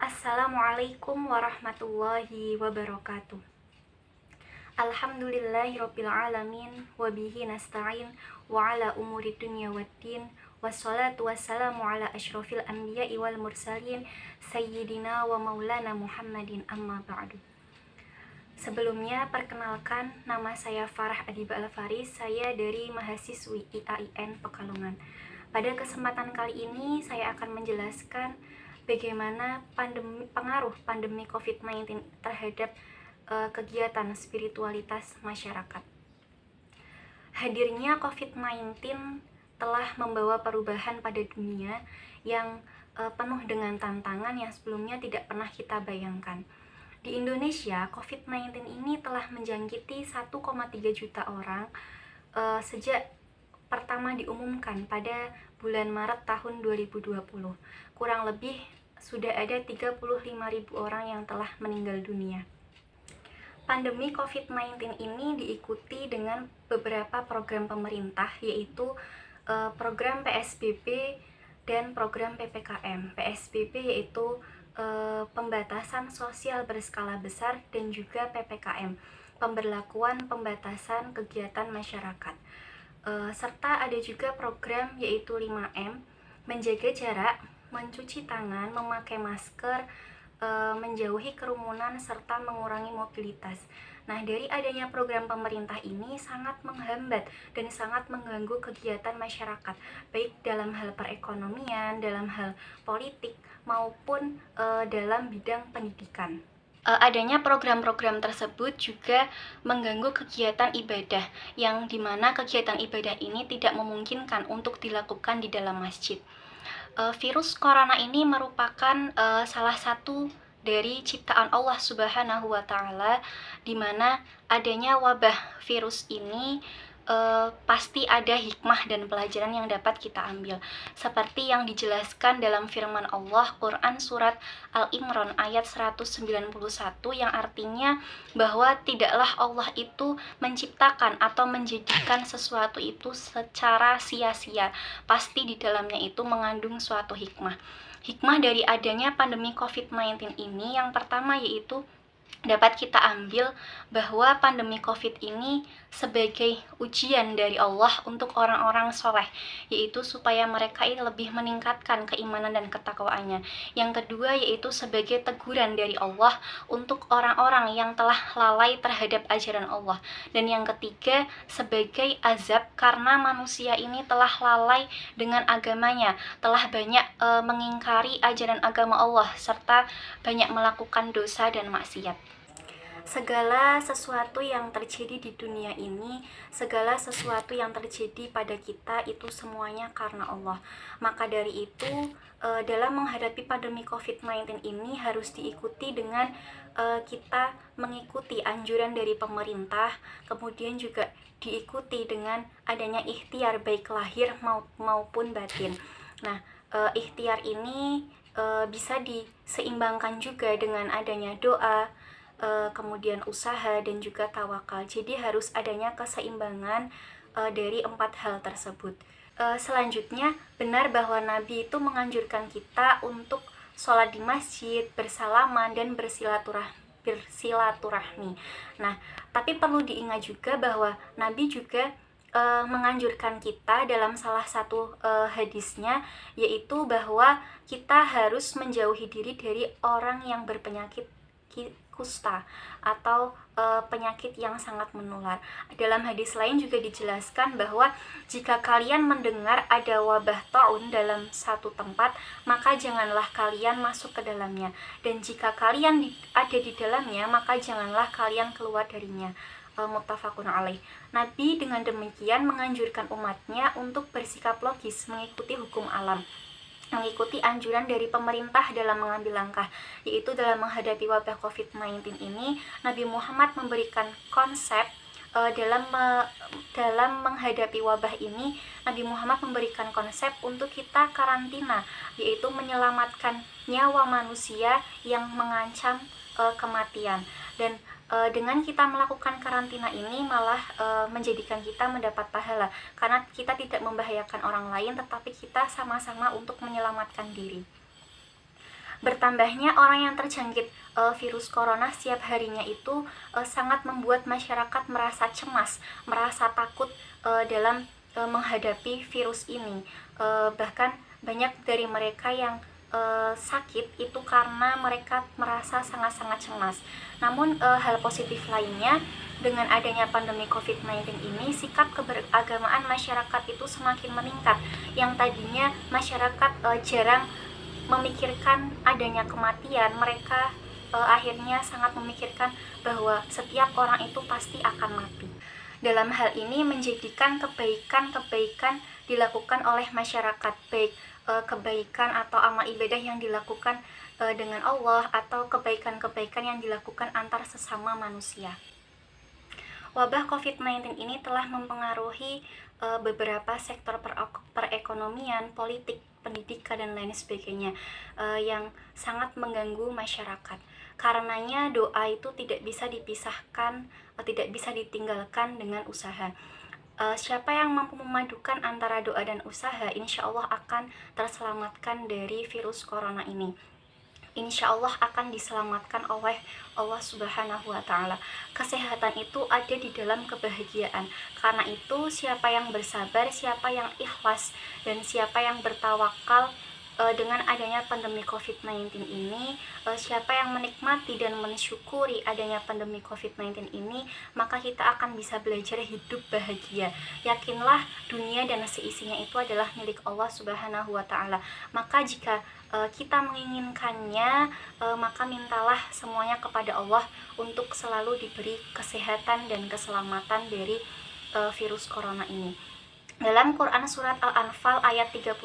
Assalamualaikum warahmatullahi wabarakatuh. Alhamdulillahirabbil alamin wa bihi nasta'in wa ala umuri dunya waddin wassalatu wassalamu ala asyrofil anbiya'i wal mursalin sayyidina wa maulana Muhammadin amma ba'du. Sebelumnya perkenalkan, nama saya Farah Adiba Al-Faris, saya dari mahasiswi IAIN Pekalongan. Pada kesempatan kali ini saya akan menjelaskan bagaimana pengaruh pandemi COVID-19 terhadap kegiatan spiritualitas masyarakat. Hadirnya COVID-19 telah membawa perubahan pada dunia yang penuh dengan tantangan yang sebelumnya tidak pernah kita bayangkan. Di Indonesia, COVID-19 ini telah menjangkiti 1,3 juta orang sejak pertama diumumkan pada bulan Maret tahun 2020. Kurang lebih sudah ada 35.000 orang yang telah meninggal dunia. Pandemi COVID-19 ini diikuti dengan beberapa program pemerintah, yaitu program PSBB dan program PPKM. PSBB yaitu pembatasan sosial berskala besar, dan juga PPKM, pemberlakuan pembatasan kegiatan masyarakat. Serta ada juga program yaitu 5M, menjaga jarak, mencuci tangan, memakai masker, menjauhi kerumunan, serta mengurangi mobilitas. Nah, dari adanya program pemerintah ini sangat menghambat dan sangat mengganggu kegiatan masyarakat, baik dalam hal perekonomian, dalam hal politik, maupun dalam bidang pendidikan. Adanya program-program tersebut juga mengganggu kegiatan ibadah, yang dimana kegiatan ibadah ini tidak memungkinkan untuk dilakukan di dalam masjid. Virus corona ini merupakan salah satu dari ciptaan Allah Subhanahu wa Ta'ala, di mana adanya wabah virus ini pasti ada hikmah dan pelajaran yang dapat kita ambil, seperti yang dijelaskan dalam firman Allah Quran Surat Al-Imran ayat 191, yang artinya bahwa tidaklah Allah itu menciptakan atau menjadikan sesuatu itu secara sia-sia, pasti di dalamnya itu mengandung suatu hikmah. Hikmah dari adanya pandemi COVID-19 ini yang pertama yaitu dapat kita ambil bahwa pandemi COVID ini sebagai ujian dari Allah untuk orang-orang soleh, yaitu supaya mereka ini lebih meningkatkan keimanan dan ketakwaannya. Yang kedua yaitu sebagai teguran dari Allah untuk orang-orang yang telah lalai terhadap ajaran Allah. Dan yang ketiga sebagai azab karena manusia ini telah lalai dengan agamanya, telah banyak mengingkari ajaran agama Allah, serta banyak melakukan dosa dan maksiat. Segala sesuatu yang terjadi di dunia ini, segala sesuatu yang terjadi pada kita itu semuanya karena Allah. Maka dari itu, dalam menghadapi pandemi COVID-19 ini harus diikuti dengan kita mengikuti anjuran dari pemerintah, kemudian juga diikuti dengan adanya ikhtiar baik lahir maupun batin. Nah, ikhtiar ini bisa diseimbangkan juga dengan adanya doa, kemudian usaha, dan juga tawakal. Jadi harus adanya keseimbangan dari 4 hal tersebut. Selanjutnya, benar bahwa Nabi itu menganjurkan kita untuk sholat di masjid, bersalaman, dan bersilaturahmi. Nah, tapi perlu diingat juga bahwa Nabi juga menganjurkan kita dalam salah satu hadisnya, yaitu bahwa kita harus menjauhi diri dari orang yang berpenyakit kusta atau penyakit yang sangat menular. Dalam hadis lain juga dijelaskan bahwa jika kalian mendengar ada wabah taun dalam satu tempat, maka janganlah kalian masuk ke dalamnya, dan jika kalian ada di dalamnya, maka janganlah kalian keluar darinya. Muttafaqun alaih. Nabi dengan demikian menganjurkan umatnya untuk bersikap logis, mengikuti hukum alam, mengikuti anjuran dari pemerintah dalam mengambil langkah, yaitu dalam menghadapi wabah COVID-19 ini. Nabi Muhammad memberikan konsep dalam menghadapi wabah ini. Nabi Muhammad memberikan konsep untuk kita karantina, yaitu menyelamatkan nyawa manusia yang mengancam kematian. Dan dengan kita melakukan karantina ini malah menjadikan kita mendapat pahala, karena kita tidak membahayakan orang lain, tetapi kita sama-sama untuk menyelamatkan diri. Bertambahnya orang yang terjangkit virus corona setiap harinya itu sangat membuat masyarakat merasa cemas, merasa takut dalam menghadapi virus ini. Bahkan banyak dari mereka yang sakit itu karena mereka merasa sangat-sangat cemas. Namun hal positif lainnya, dengan adanya pandemi COVID-19 ini, sikap keberagamaan masyarakat itu semakin meningkat. Yang tadinya masyarakat jarang memikirkan adanya kematian, mereka akhirnya sangat memikirkan bahwa setiap orang itu pasti akan mati. Dalam hal ini menjadikan kebaikan-kebaikan dilakukan oleh masyarakat, baik kebaikan atau amal ibadah yang dilakukan dengan Allah, atau kebaikan-kebaikan yang dilakukan antar sesama manusia. Wabah COVID-19 ini telah mempengaruhi beberapa sektor perekonomian, politik, pendidikan, dan lain sebagainya yang sangat mengganggu masyarakat. Karenanya doa itu tidak bisa dipisahkan, tidak bisa ditinggalkan dengan usaha. Siapa yang mampu memadukan antara doa dan usaha, insya Allah akan terselamatkan dari virus corona ini. Insya Allah akan diselamatkan oleh Allah Subhanahu wa Ta'ala. Kesehatan itu ada di dalam kebahagiaan. Karena itu, siapa yang bersabar, siapa yang ikhlas, dan siapa yang bertawakal dengan adanya pandemi COVID-19 ini, siapa yang menikmati dan mensyukuri adanya pandemi COVID-19 ini, maka kita akan bisa belajar hidup bahagia. Yakinlah, dunia dan seisinya itu adalah milik Allah Subhanahu wa Ta'ala. Maka jika kita menginginkannya, maka mintalah semuanya kepada Allah untuk selalu diberi kesehatan dan keselamatan dari virus corona ini. Dalam Quran surat Al-Anfal ayat 33,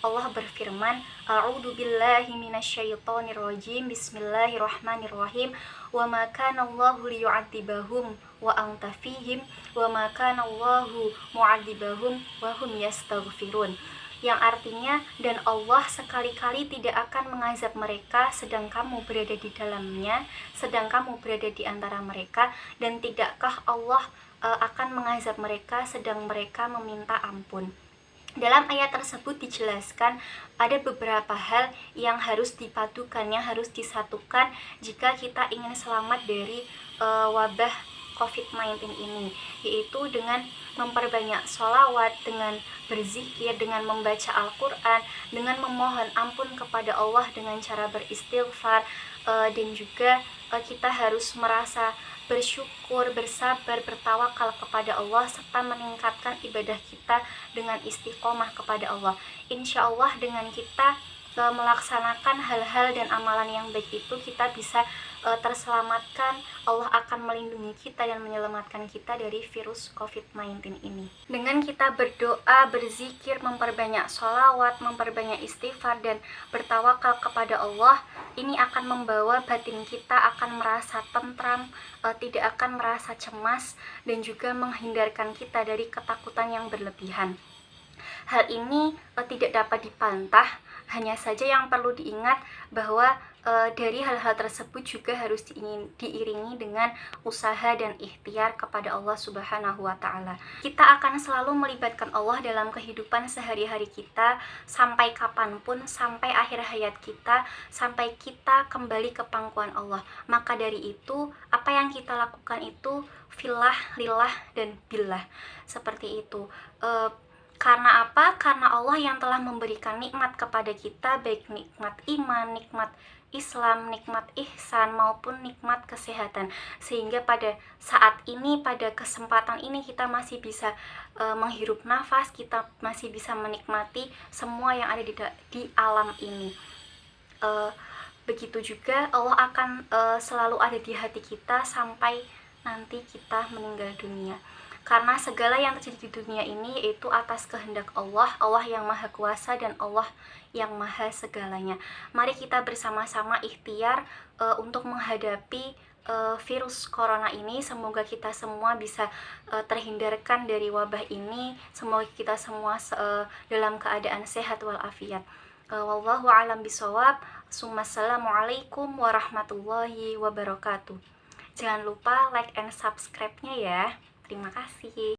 Allah berfirman, A'udzu billahi minasyaitonir rajim. Bismillahirrahmanirrahim. Wa ma kana Allahu liyu'adzibahum wa anta fihim wa ma kana Allahu mu'adzibahum wa hum yastaghfirun. Yang artinya, dan Allah sekali-kali tidak akan mengazab mereka sedang kamu berada di dalamnya, sedang kamu berada di antara mereka, dan tidakkah Allah akan mengazab mereka sedang mereka meminta ampun. Dalam ayat tersebut dijelaskan ada beberapa hal yang harus dipadukan, yang harus disatukan jika kita ingin selamat dari wabah COVID-19 ini, yaitu dengan memperbanyak sholawat, dengan berzikir, dengan membaca Al-Quran, dengan memohon ampun kepada Allah dengan cara beristighfar, dan juga kita harus merasa bersyukur, bersabar, bertawakal kepada Allah, serta meningkatkan ibadah kita dengan istiqomah kepada Allah. Insya Allah dengan kita melaksanakan hal-hal dan amalan yang baik itu, kita bisa terselamatkan. Allah akan melindungi kita dan menyelamatkan kita dari virus COVID-19 ini. Dengan kita berdoa, berzikir, memperbanyak sholawat, memperbanyak istighfar, dan bertawakal kepada Allah, ini akan membawa batin kita akan merasa tentram, tidak akan merasa cemas, dan juga menghindarkan kita dari ketakutan yang berlebihan. Hal ini tidak dapat dipantah, hanya saja yang perlu diingat bahwa dari hal-hal tersebut juga harus diiringi dengan usaha dan ikhtiar kepada Allah Subhanahu wa Ta'ala. Kita akan selalu melibatkan Allah dalam kehidupan sehari-hari kita sampai kapanpun, sampai akhir hayat kita, sampai kita kembali ke pangkuan Allah. Maka dari itu, apa yang kita lakukan itu fillah, lillah, dan billah. Seperti itu. Karena apa? Karena Allah yang telah memberikan nikmat kepada kita, baik nikmat iman, nikmat Islam, nikmat ihsan, maupun nikmat kesehatan. Sehingga pada saat ini, pada kesempatan ini, kita masih bisa menghirup nafas, kita masih bisa menikmati semua yang ada di alam ini. Begitu juga Allah akan selalu ada di hati kita sampai nanti kita meninggal dunia. Karena segala yang terjadi di dunia ini yaitu atas kehendak Allah, Allah yang maha kuasa dan Allah yang maha segalanya. Mari kita bersama-sama ikhtiar untuk menghadapi virus corona ini. Semoga kita semua bisa terhindarkan dari wabah ini. Semoga kita semua dalam keadaan sehat walafiat. Wallahu a'lam bishawab. Assalamualaikum warahmatullahi wabarakatuh. Jangan lupa like and subscribe-nya ya. Terima kasih.